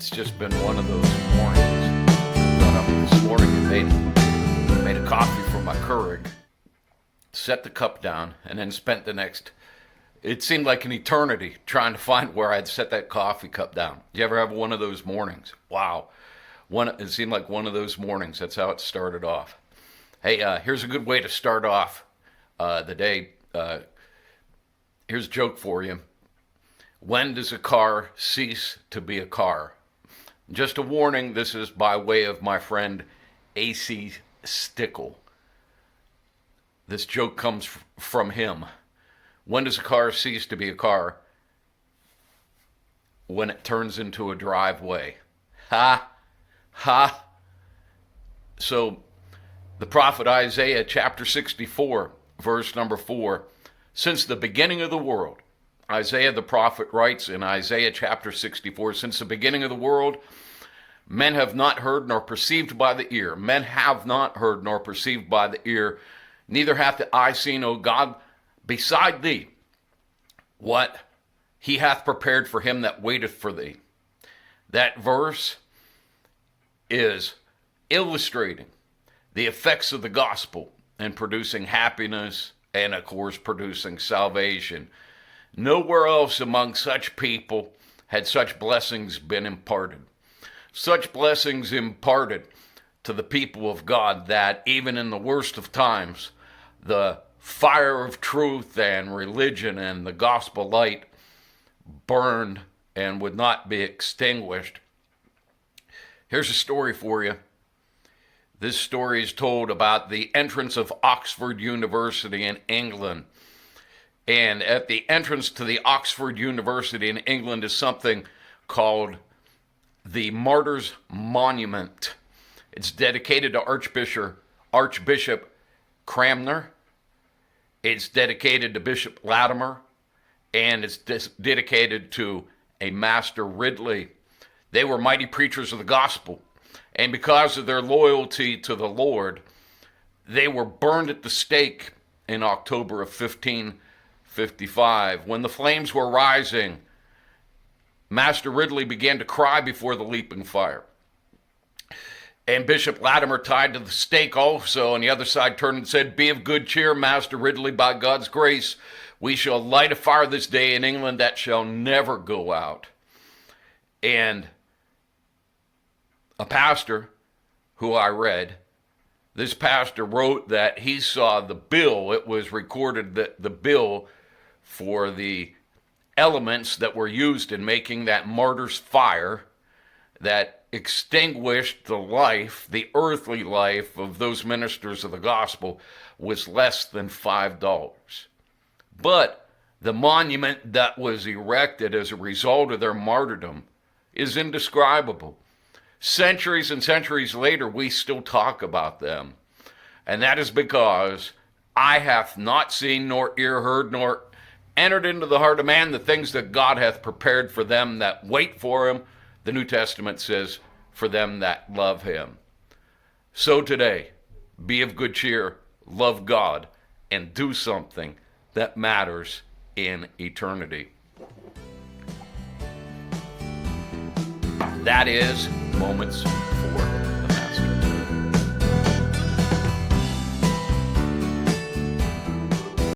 It's just been one of those mornings. Got up this morning and made a coffee for my Keurig, set the cup down, and then spent the next, it seemed like an eternity trying to find where I'd set that coffee cup down. You ever have one of those mornings? Wow. It seemed like one of those mornings. That's how it started off. Hey, here's a good way to start off the day. Here's a joke for you. When does a car cease to be a car? Just a warning, this is by way of my friend A.C. Stickle. This joke comes from him. When does a car cease to be a car? When it turns into a driveway. Ha! Ha! So, the prophet Isaiah chapter 64, verse number 4, since the beginning of the world, Isaiah the prophet writes in Isaiah chapter 64, since the beginning of the world, men have not heard nor perceived by the ear. Men have not heard nor perceived by the ear, neither hath the eye seen, O God, beside thee, what he hath prepared for him that waiteth for thee. That verse is illustrating the effects of the gospel in producing happiness and, of course, producing salvation. Nowhere else among such people had such blessings been imparted. Such blessings imparted to the people of God that even in the worst of times, the fire of truth and religion and the gospel light burned and would not be extinguished. Here's a story for you. This story is told about the entrance of Oxford University in England. And at the entrance to the Oxford University in England is something called the Martyrs' Monument. It's dedicated to Archbishop Cranmer. It's dedicated to Bishop Latimer. And it's dedicated to a Master Ridley. They were mighty preachers of the gospel. And because of their loyalty to the Lord, they were burned at the stake in October of 1555. When the flames were rising, Master Ridley began to cry before the leaping fire. And Bishop Latimer, tied to the stake also on the other side, turned and said, "Be of good cheer, Master Ridley, by God's grace. We shall light a fire this day in England that shall never go out." And a pastor who I read, this pastor wrote that he saw the bill. It was recorded that the bill for the elements that were used in making that martyr's fire that extinguished the life, the earthly life of those ministers of the gospel was less than $5. But the monument that was erected as a result of their martyrdom is indescribable. Centuries and centuries later, we still talk about them. And that is because eye hath not seen, nor ear heard, nor entered into the heart of man the things that God hath prepared for them that wait for him. The New Testament says, for them that love him. So today, be of good cheer, love God, and do something that matters in eternity. That is Moments 4.